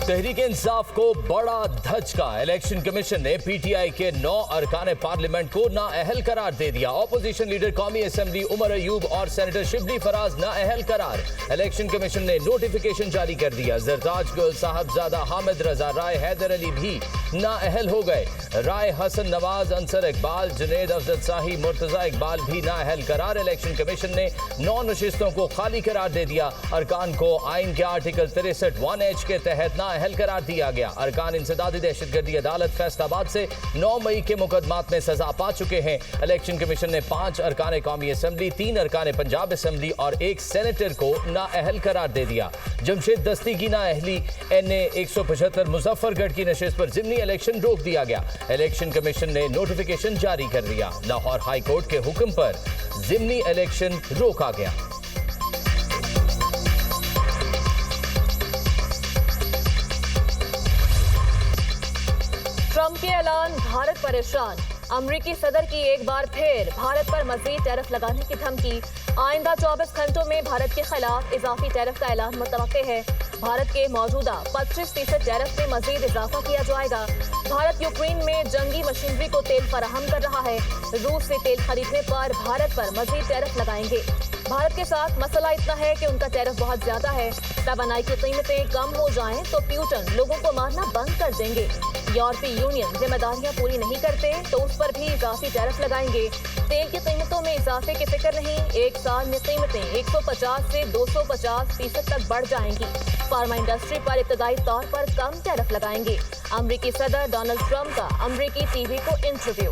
तहरीक इंसाफ को बड़ा धचका। Election commission ने पीटीआई के 9 अरकान पार्लियामेंट को नाअहल करार दे दिया। ऑपोजिशन लीडर कौमी असेंबली उमर अयूब और सेनेटर शिबली फराज नाअहल करार। इलेक्शन कमीशन ने नोटिफिकेशन जारी कर दिया। जरताज गुल, साहबजादा हामिद रजा, राय हैदर अली भी नाअहल हो गए। राय हसन नवाज, अंसर इकबाल, जुनेद अफजल शाही, मुर्तजा इकबाल भी नाअहल करार। इलेक्शन कमीशन ने 9 नशिस्तों को खाली करार दे दिया। अरकान को आइन के आर्टिकल 63(1)H के तहत नाअहल करार दिया गया। अरकान इंसदादी दहशतगर्दी अदालत फैसलाबाद से 9 मई के मुकदमात में सजा पा चुके हैं। इलेक्शन कमीशन ने 5 अरकान कौमी असेंबली, 3 अरकान पंजाब असेंबली और 1 सेनेटर को नाअहल करार दे दिया। जमशेद दस्ती की नाअहली, NA 175 मुजफ्फरगढ़ की नशिस्त पर ज़िमनी इलेक्शन रोक दिया गया। इलेक्शन कमीशन ने नोटिफिकेशन जारी कर दिया। लाहौर हाई कोर्ट के हुक्म पर ज़िमनी इलेक्शन रोका गया। ट्रंप के ऐलान, भारत परेशान। अमरीकी सदर की एक बार फिर भारत पर मजीद टैरिफ लगाने की धमकी। आइंदा 24 घंटों में भारत के खिलाफ इजाफी टैरिफ का ऐलान मुतवक्के है। भारत के मौजूदा 25% टैरिफ में मजीद इजाफा किया जाएगा। भारत यूक्रेन में जंगी मशीनरी को तेल फराहम कर रहा है। रूस से तेल खरीदने पर भारत पर मजीद टैरिफ लगाएंगे। भारत के साथ मसला इतना है कि उनका टैरिफ बहुत ज्यादा है। तवानाई की कीमतें कम हो जाएं तो प्यूटन लोगों को मारना बंद कर देंगे। यूरोपीय यूनियन जिम्मेदारियां पूरी नहीं करते तो उस पर भी इजाफी टैरिफ लगाएंगे। तेल की कीमतों में इजाफे की फिक्र नहीं। एक साल में कीमतें 150 से 250% तक बढ़ जाएंगी। फार्मा इंडस्ट्री पर इब्तदाई तौर पर कम टैरिफ लगाएंगे। अमरीकी सदर डोनाल्ड ट्रंप का अमरीकी टीवी को इंटरव्यू।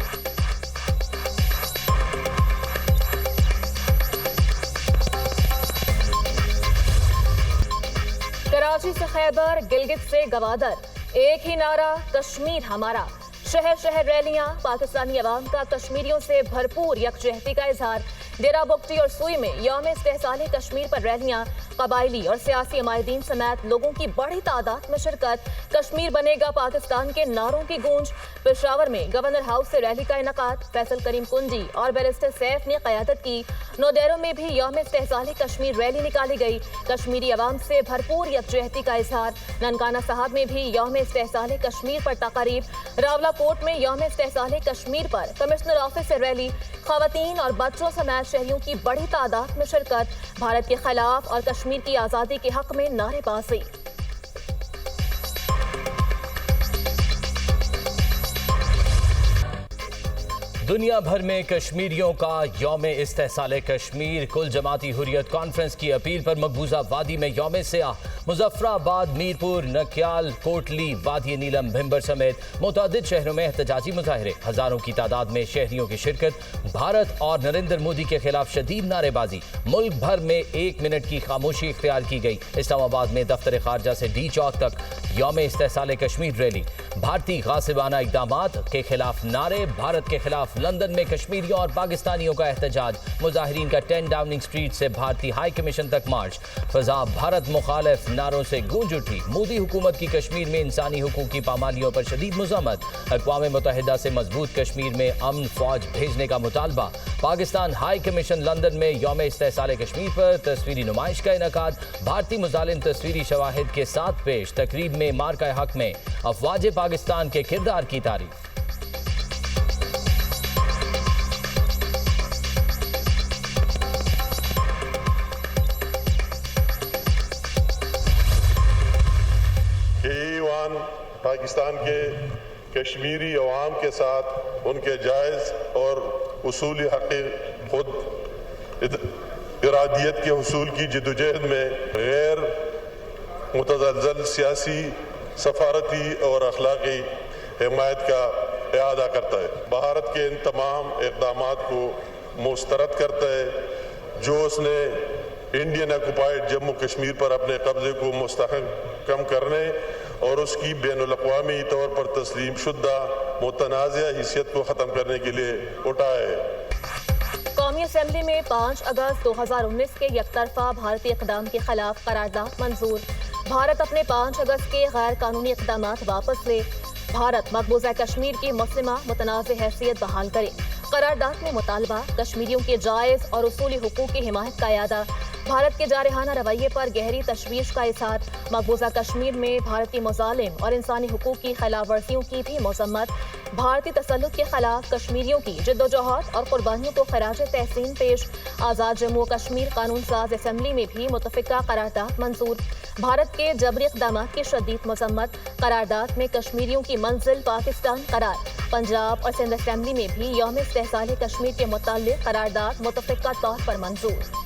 कराची से खैबर, गिलगित से गवादर, एक ही नारा, कश्मीर हमारा। शहर शहर रैलियां, पाकिस्तानी अवाम का कश्मीरियों से भरपूर यकजहती का इजहार। डेरा बुगटी और सुई में यौम इस्तेहसाल कश्मीर पर रैलियां, कबायली और सियासी अमायदीन समेत लोगों की बड़ी तादाद में शिरकत। कश्मीर बनेगा पाकिस्तान के नारों की गूंज। पेशावर में गवर्नर हाउस से रैली का इनकाद। फैसल करीम कुंजी और बैरिस्टर सैफ ने क़यादत की। नौदेरों में भी यौम इस्तेहसाल कश्मीर रैली निकाली गई। कश्मीरी अवाम से भरपूर यकजहती का इजहार। ननकाना साहब में भी यौम इस्तेहसाल कश्मीर पर तकारीब। रावलाकोट में यौम इस्तेहसाल कश्मीर पर कमिश्नर ऑफिस से रैली। खवातीन और बच्चों समेत शहरियों की बड़ी तादाद में शिरकत। भारत के खिलाफ और कश्मीर की आज़ादी के हक में नारेबाजी। दुनिया भर में कश्मीरियों का यौम इस्तेहसाल कश्मीर। कुल जमाती हुर्रियत कॉन्फ्रेंस की अपील पर मकबूजा वादी में यौम सियाह। मुजफ्फराबाद, मीरपुर, नकियाल, कोटली, वादी नीलम, भिम्बर समेत मुतअद्दिद शहरों में एहतजाजी मुजाहिरे। हजारों की तादाद में शहरियों की शिरकत। भारत और नरेंद्र मोदी के खिलाफ शदीद नारेबाजी। मुल्क भर में 1 मिनट की खामोशी इख्तियार की गई। इस्लामाबाद में दफ्तर खारजा से डी चौक तक यौम इस्तेहसाल कश्मीर रैली। भारतीय गासिबाना इक़दामात के खिलाफ नारे। भारत के खिलाफ लंदन में कश्मीरियों और पाकिस्तानियों का एहतजाज। मुजाहिरीन का 10 डाउनिंग स्ट्रीट से भारतीय हाई कमीशन तक मार्च। फजा भारत मुखालिफ नारों से गूंज उठी। मोदी हुकूमत की कश्मीर में इंसानी हुकूक की पामालियों पर शदीद मुज़म्मत। अक़वाम मुत्तहिदा से मजबूत कश्मीर में अमन फौज भेजने का मुतालबा। पाकिस्तान हाई कमीशन लंदन में यौम इस्तेहसाल कश्मीर पर तस्वीरी नुमाइश का इनकाद। भारतीय मुजालिम तस्वीरी शवाहिद के साथ पेश तकरीब में मार्का हक में अफवाज पाकिस्तान के किरदार की तारीफ। पाकिस्तान के कश्मीरी अवाम के साथ उनके जायज़ और उसूली हक़ खुद इरादियत के हुसूल की जद्दोजहद में गैर मुतज़लज़ल सियासी, सफारती और अखलाकी हिमायत का इआदा करता है। भारत के इन तमाम इक़दामात को मुस्तरद करता है जो उसने इंडियन ऑक्युपाइड जम्मू कश्मीर पर अपने कब्जे को मुस्तहकम करने और उसकी बैनुल-अक़वामी तौर पर तस्लीम शुद्दा मुतनाज़िया हैसियत को ख़त्म करने के लिए उठाया है। कौमी असेंबली में 5 अगस्त 2019 के यकतरफा भारतीय इक़दाम के खिलाफ करारदाद मंजूर। भारत अपने 5 अगस्त के गैर कानूनी इक़दामात वापस ले। भारत मकबूजा कश्मीर की मुस्लिमा मुतनाज़ हैसियत बहाल करे। करारदाद में मुतालबा, कश्मीरियों के जायज़ और उसूली हुकूक की हिमायत का इआदा। भारत के जारहाना रवैये पर गहरी तशवीश का इजहार। मकबूजा कश्मीर में भारतीय मुजालिम और इंसानी हुकूक की खिलाफ वर्जियों की भी मजम्मत। भारतीय तसल्लुत के खिलाफ कश्मीरियों की जिद्दोजहद और कुर्बानियों को खराज तहसीन पेश। आज़ाद जम्मू और कश्मीर कानून साज असम्बली में भी मुतफ़िका करारदाद मंजूर। भारत के जबरी इक़दामात की शदीद मजम्मत। करारदाद में कश्मीरियों की मंजिल पाकिस्तान करार। पंजाब और सिंध असम्बली में भी यौम इस्तेहसाल कश्मीर के मुताल्लिक़ करारदाद मुतफ़िका तौर पर मंजूर।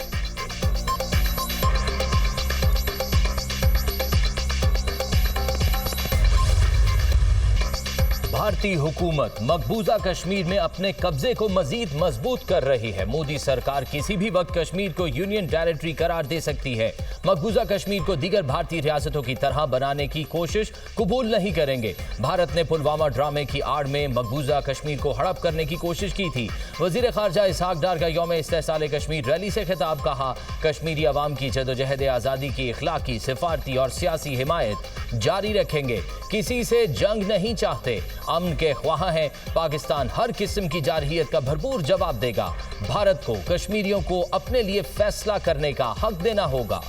भारतीय हुकूमत मकबूजा कश्मीर में अपने कब्जे को मजीद मजबूत कर रही है। मोदी सरकार किसी भी वक्त कश्मीर को यूनियन टेरिटरी करार दे सकती है। मकबूजा कश्मीर को दीगर भारतीय रियासतों की तरह बनाने की कोशिश कबूल नहीं करेंगे। भारत ने पुलवामा ड्रामे की आड़ में मकबूजा कश्मीर को हड़प करने की कोशिश की थी। वजीर खारजा इसहाक डार का यौम इस्तेहसाल कश्मीर रैली से खिताब। कहा, कश्मीरी अवाम की जदोजहद आज़ादी की इखलाकी, सिफारती और सियासी हिमायत जारी रखेंगे। किसी से जंग नहीं चाहते, अमन के ख्वाह हैं। पाकिस्तान हर किस्म की जारहियत का भरपूर जवाब देगा। भारत को कश्मीरियों को अपने लिए फैसला करने का हक देना होगा।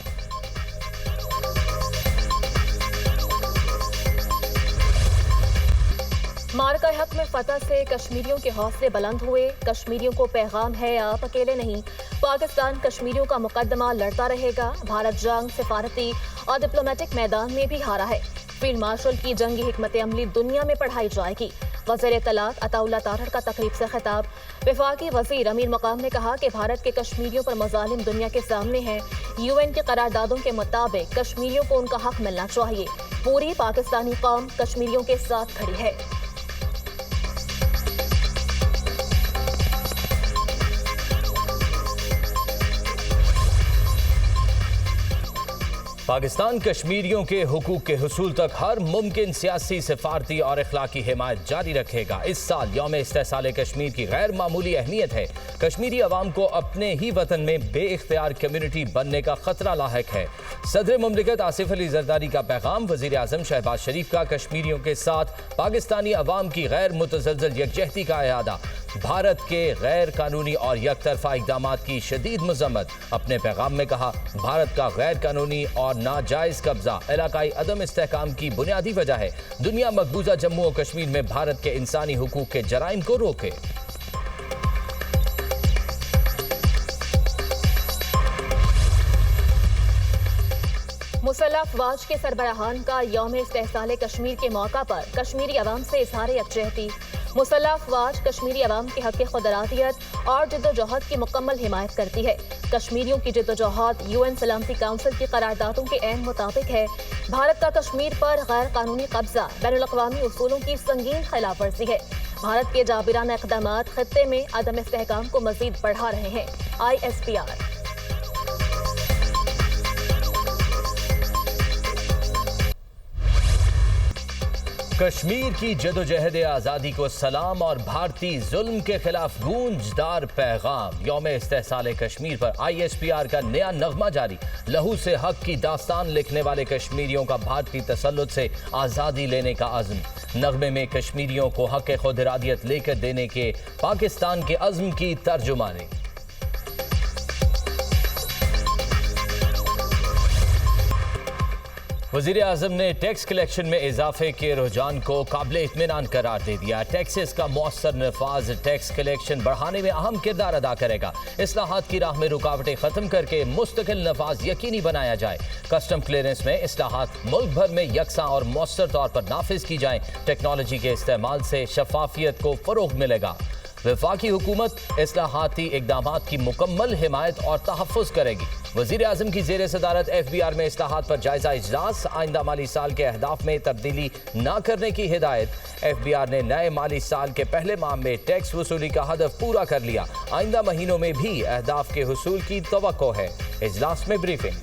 मार्का हक में फतह से कश्मीरियों के हौसले बुलंद हुए। कश्मीरियों को पैगाम है, आप अकेले नहीं। पाकिस्तान कश्मीरियों का मुकदमा लड़ता रहेगा। भारत जंग, सिफारती और डिप्लोमेटिक मैदान में भी हारा है। फील्ड मार्शल की जंगी हिकमत अमली दुनिया में पढ़ाई जाएगी। वज़ीर इत्तलात अताउल्लाह तारड़ का तकरीब से खिताब। वफाकी वज़ीर अमीर मकाम ने कहा कि भारत के कश्मीरियों पर मज़ालिम दुनिया के सामने हैं। UN के करारदादों के मुताबिक कश्मीरियों को उनका हक मिलना चाहिए। पूरी पाकिस्तानी कौम कश्मीरियों के साथ खड़ी है। पाकिस्तान कश्मीरियों के हुकूक के हुसूल तक हर मुमकिन सियासी, सिफारती और अखलाकी हिमायत जारी रखेगा। इस साल यौम इस्तेहसाल कश्मीर की गैर मामूली अहमियत है। कश्मीरी अवाम को अपने ही वतन में बेइख्तियार कम्युनिटी बनने का खतरा लाहक है। सदर मुमलिकत आसिफ अली जरदारी का पैगाम। वज़ीर आज़म शहबाज शरीफ का कश्मीरियों के साथ पाकिस्तानी अवाम की गैर मुतज़लज़ल यकजहती का इरादा। भारत के गैर कानूनी और यकतरफा इक़दामात की शदीद मज़म्मत। अपने पैगाम में कहा, भारत का गैर कानूनी और नाजायज़ कब्जा इलाकाई अदम इस्तेहकाम की बुनियादी वजह है। दुनिया मकबूजा जम्मू और कश्मीर में भारत के इंसानी हुकूक के जराइम को रोके। मुसल्लह अफवाज के सरबराहान का यौम इस्तेहसाल कश्मीर के मौका पर कश्मीरी अवाम से इजहार यकजहती। मुसल्लह अफवाज कश्मीरी अवाम के हक़ खुदरातियत और जिद्दोजहद की मुकम्मल हिमायत करती है। कश्मीरियों की जिद्दोजहद UN सलामती काउंसिल की करारदादों के ऐन मुताबिक है। भारत का कश्मीर पर गैर कानूनी कब्जा बैनुल-अक़वामी उसूलों की संगीन खिलाफ वर्जी है। भारत के जाबिराना इक़दामात खत्ते में अदम इस्तेहकाम को मज़ीद बढ़ा रहे हैं। ISPR। कश्मीर की जदोजहद आज़ादी को सलाम और भारतीय जुल्म के खिलाफ गूंजदार पैगाम। यौम इस्तेहसाल कश्मीर पर ISPR का नया नगमा जारी। लहू से हक की दास्तान लिखने वाले कश्मीरियों का भारतीय तसल्लुत से आज़ादी लेने का अज़्म। नगमे में कश्मीरियों को हक खुद इरादियत लेकर देने के पाकिस्तान के अज़्म की तर्जुमानी। वज़ीर आज़म ने टैक्स कलेक्शन में इजाफे के रुझान को काबिल इत्मीनान करार दे दिया। टैक्सेस का मौसर नफाज टैक्स कलेक्शन बढ़ाने में अहम किरदार अदा करेगा। इस्लाहात की राह में रुकावटें खत्म करके मुस्तकिल नफाज यकीनी बनाया जाए। कस्टम क्लियरेंस में इस्लाहात मुल्क भर में यकसा और मौसर तौर पर नाफिज की जाएं। टेक्नोलॉजी के इस्तेमाल से शफाफियत को फ़रोग़ मिलेगा। वफाकी हुकूमत इस्लाहाती इक़दामात की मुकम्मल हिमायत और तहफ़्फ़ुज़ करेगी। वज़ीर आज़म की ज़ेर सदारत FBR में इस्लाहात पर जायज़ा इजलास। आइंदा माली साल के अहदाफ में तब्दीली न करने की हिदायत। FBR ने नए माली साल के पहले माह में टैक्स वसूली का हदफ पूरा कर लिया। आइंदा महीनों में भी अहदाफ के हुसूल की तवक्को है। इजलास में ब्रीफिंग।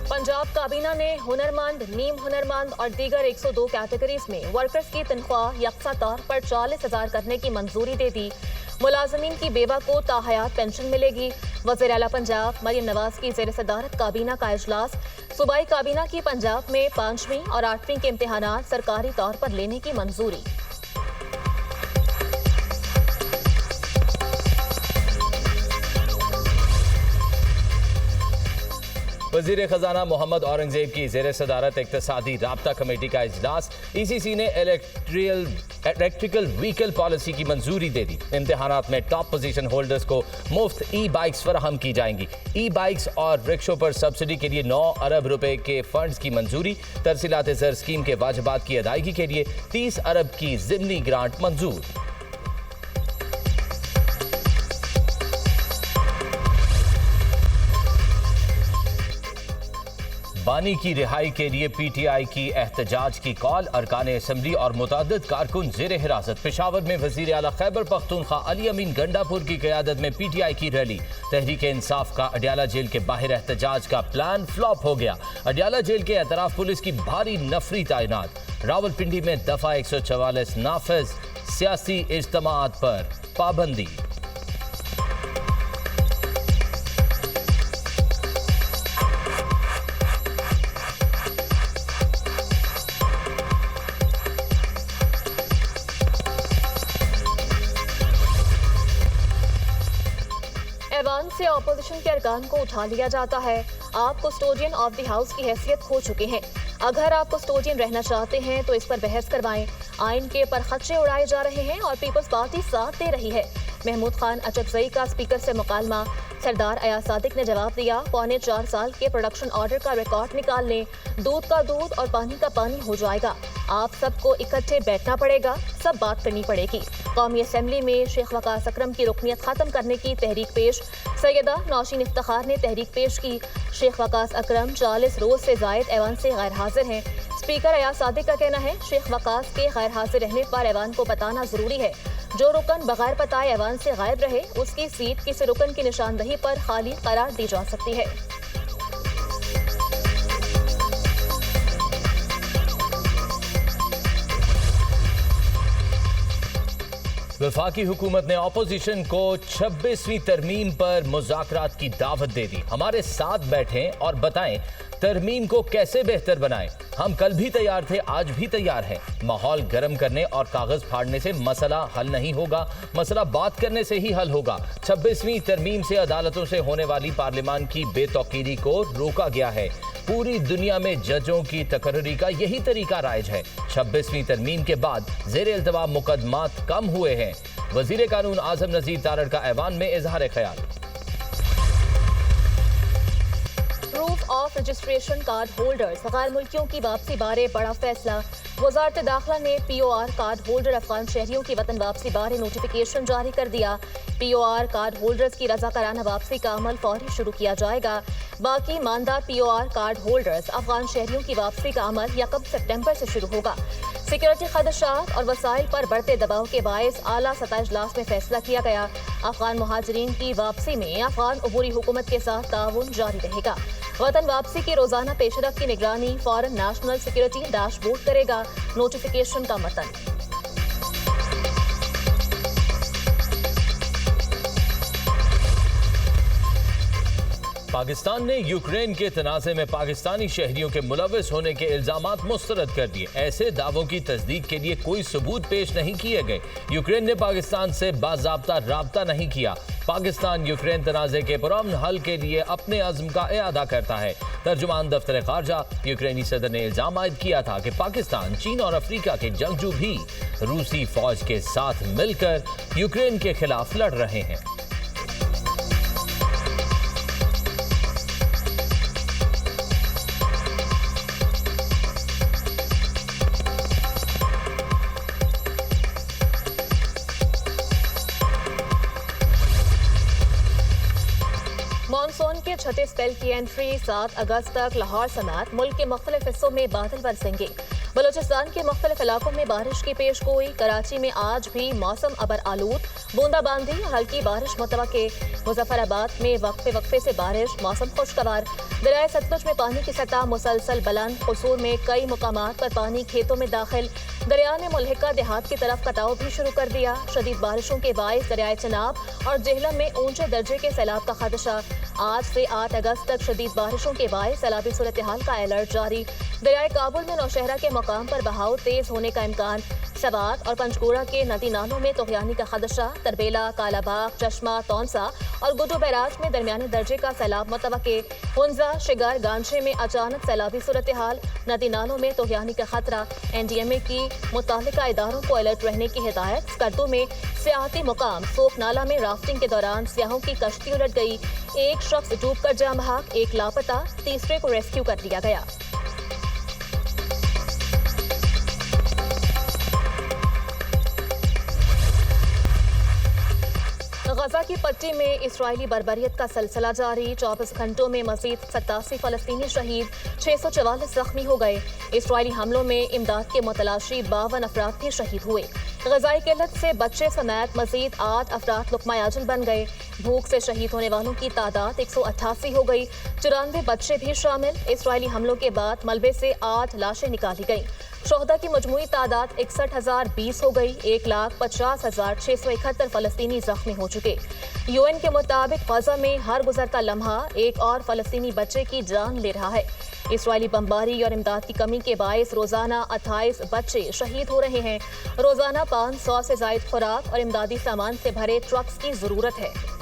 पंजाब काबीना ने हुनरमंद, नीम हुनरमंद और दीगर 102 कैटेगरीज में वर्कर्स की तनख्वाह यकसा तौर पर 40,000 करने की मंजूरी दे दी। मुलाजमीन की बेवा को ताहयात पेंशन मिलेगी। वज़ीर आला पंजाब मरियम नवाज की ज़ेर सदारत काबीना का इजलास। सूबाई काबीना की पंजाब में 5वीं और 8वीं के इम्तिहानात सरकारी तौर पर लेने की मंजूरी। वज़ीर ख़जाना मोहम्मद औरंगज़ेब की ज़ेर सदारत इक़्तिसादी राब्ता कमेटी का इजलास। ECC ने इलेक्ट्रिकल व्हीकल पॉलिसी की मंजूरी दे दी। इम्तिहानात में टॉप पोजीशन होल्डर्स को मुफ्त ई-बाइक्स फराहम की जाएंगी। ई-बाइक्स और रिक्शों पर सब्सिडी के लिए 9 अरब रुपए के फंड्स की मंजूरी। तरसीलात ज़र स्कीम के वाजिबात की अदायगी के लिए 30 अरब की ज़िमनी ग्रांट मंजूर। बानी की रिहाई के लिए PTI की एहतजाज की कॉल। अरकान असम्बली और मुतअद्दिद कारकुन ज़ेर हिरासत। पेशावर में वज़ीर आला खैबर पख्तूनख्वा अली अमीन गंडापुर की क़यादत में PTI की रैली। तहरीक इंसाफ का अडयाला जेल के बाहर एहतजाज का प्लान फ्लॉप हो गया। अडयाला जेल के एतराफ पुलिस की भारी नफरी तैनात। रावलपिंडी में दफ़ा 144 नाफिज। सियासी इज्तिमाअत पर पाबंदी। ऐवान से अपोजिशन के अरकान को उठा लिया जाता है। आप कस्टोडियन ऑफ द हाउस की हैसियत खो चुके हैं। अगर आप कस्टोडियन रहना चाहते हैं तो इस पर बहस करवाएं। आइन के पर खदशे उड़ाए जा रहे हैं और पीपल्स पार्टी साथ दे रही है। महमूद खान अचकजई का स्पीकर से मुकालमा। सरदार अयाज सादिक ने जवाब दिया, 4.25 साल के प्रोडक्शन ऑर्डर का रिकॉर्ड निकाल लें। दूध का दूध और पानी का पानी हो जाएगा। आप सबको इकट्ठे बैठना पड़ेगा, सब बात करनी पड़ेगी। कौमी असम्बली में शेख वकास अकरम की रुकनियत खत्म करने की तहरीक पेश। सैयदा नौशीन इफ्तिखार ने तहरीक पेश की। शेख वकास अकरम 40 रोज से जायद ऐवान से गैर हाजिर हैं। स्पीकर अयाज सादिक का कहना है, शेख वकास के गैर हाजिर रहने पर ऐवान को बताना जरूरी है। जो रुकन बगैर बताए ऐवान से गायब रहे, उसकी सीट किसी रुकन की निशानदही पर खाली करार दी जा सकती है। वफाकी हुकूमत ने अपोजिशन को 26वीं तरमीम पर मुज़ाकरात की दावत दे दी। हमारे साथ बैठें और बताएं तरमीम को कैसे बेहतर बनाएं। हम कल भी तैयार थे, आज भी तैयार हैं। माहौल गर्म करने और कागज फाड़ने से मसला हल नहीं होगा, मसला बात करने से ही हल होगा। 26वीं तरमीम से अदालतों से होने वाली पार्लियामान की बेतौकीरी को रोका गया है। पूरी दुनिया में जजों की तकर्री का यही तरीका राइज है। 26वीं तरमीम के बाद ज़ेर इल्तवा मुकदमात कम हुए हैं। वज़ीर कानून आज़म नज़ीर तारड़ का ऐवान में इजहार ख्याल। Proof of registration card holders गैर मुल्कियों की वापसी बारे बड़ा फैसला। वज़ारत दाखिला ने POR कार्ड होल्डर अफगान शहरियों की वतन वापसी बारे नोटिफिकेशन जारी कर दिया। POR कार्ड होल्डर्स की रज़ाकाराना वापसी का अमल फौरी शुरू किया जाएगा। बाकी मानदार POR कार्ड होल्डर्स अफगान शहरियों की वापसी का अमल 1 सितंबर से शुरू होगा। सिक्योरिटी खदशात और वसाइल पर बढ़ते दबाव के बायस आला सतह इजलास में फैसला किया गया। अफगान मुहाजिरीन की वापसी में अफगान अबूरी हुकूमत के साथ ताउन जारी रहेगा। वतन वापसी की रोजाना पेशरफ की निगरानी फॉरेन नेशनल सिक्योरिटी डैशबोर्ड करेगा। नोटिफिकेशन का मतन। पाकिस्तान ने यूक्रेन के तनाज़े में पाकिस्तानी शहरियों के मुलव्वस होने के इल्जामात मुस्तरद कर दिए। ऐसे दावों की तस्दीक के लिए कोई सबूत पेश नहीं किए गए। यूक्रेन ने पाकिस्तान से बाज़ाब्ता राब्ता नहीं किया। पाकिस्तान यूक्रेन तनाज़े के पुरअमन हल के लिए अपने अज़्म का इआदा करता है। तर्जुमान दफ्तर ख़ारजा यूक्रेनी सदर ने इल्ज़ाम आयद किया था कि पाकिस्तान, चीन और अफ्रीका के जंगजू भी रूसी फौज के साथ मिलकर यूक्रेन के खिलाफ लड़ रहे हैं। मानसून के छठे स्पेल की एंट्री 7 अगस्त तक लाहौर समेत मुल्क के मुख्तलिफ हिस्सों में बादल बरसेंगे। बलूचिस्तान के मुख्तलिफ इलाकों में बारिश की पेशगोई। कराची में आज भी मौसम अबर आलूद, बूंदाबांदी और हल्की बारिश मुतवक्के। मुजफ्फराबाद में वक्फे से बारिश, मौसम खुशगवार। दरियाए सतलुज में पानी की सतह मुसलसल बुलंद। कसूर में कई मुकामात पर पानी खेतों में दाखिल। दरिया ने मुल्हिका देहात की तरफ कटाव भी शुरू कर दिया। शदीद बारिशों के बायस दरियाए चनाब और जेहलम में ऊंचे दर्जे के सैलाब का खदशा। आज से 8 अगस्त तक शदीद बारिशों के बायस सैलाबी सूरत हाल का अलर्ट जारी। दरियाए काबुल में नौशहरा के मकाम पर बहाव तेज होने का इम्कान। सवात और पंचगोड़ा के नदी नालों में तोगयानी का खदशा। तरबेला, कालाबाग, चश्मा, तौनसा और गुड्डू बैराज में दरमियाने दर्जे का सैलाब मुतवक्के। हुंजा, शिगार, गांछे में अचानक सैलाबी सूरत हाल। नदी नालों में तोगयानी का खतरा। NDMA की मुतालिका इदारों को अलर्ट रहने की हिदायत। स्कर्दू में सियाहती मुकाम सोख नाला में राफ्टिंग के दौरान सियाहों की कश्ती उलट गई। एक शख्स डूब कर जाम बहक, एक लापता, तीसरे को रेस्क्यू कर लिया गया। गजा की पट्टी में इसराइली बर्बरियत का सिलसिला जारी। 24 घंटों में मजीद 87 फलस्तीनी शहीद, 644 जख्मी हो गए। इसराइली हमलों में इमदाद के मुतलाशी 52 अफराद भी शहीद हुए। गजाई किल्लत से बच्चे समेत मजीद 8 अफराद लुक़मा आजिल बन गए। भूख से शहीद होने वालों की तादाद 188 हो गई। 94 बच्चे भी शामिल। इसराइली हमलों के बाद मलबे से 8 लाशें निकाली गईं। शोहदा की मजमूई तादाद 61,020 हो गई। 1,50,671 फलस्तीनी जख्मी हो चुके। UN के मुताबिक गजा में हर गुजरता लम्हा एक और फलस्तीनी बच्चे की जान ले रहा है। इसराइली बमबारी और इमदाद की कमी के बायस रोजाना 28 बच्चे शहीद हो रहे हैं। रोजाना 500 से जायद खुराक और इमदादी सामान से भरे ट्रक्स की जरूरत है।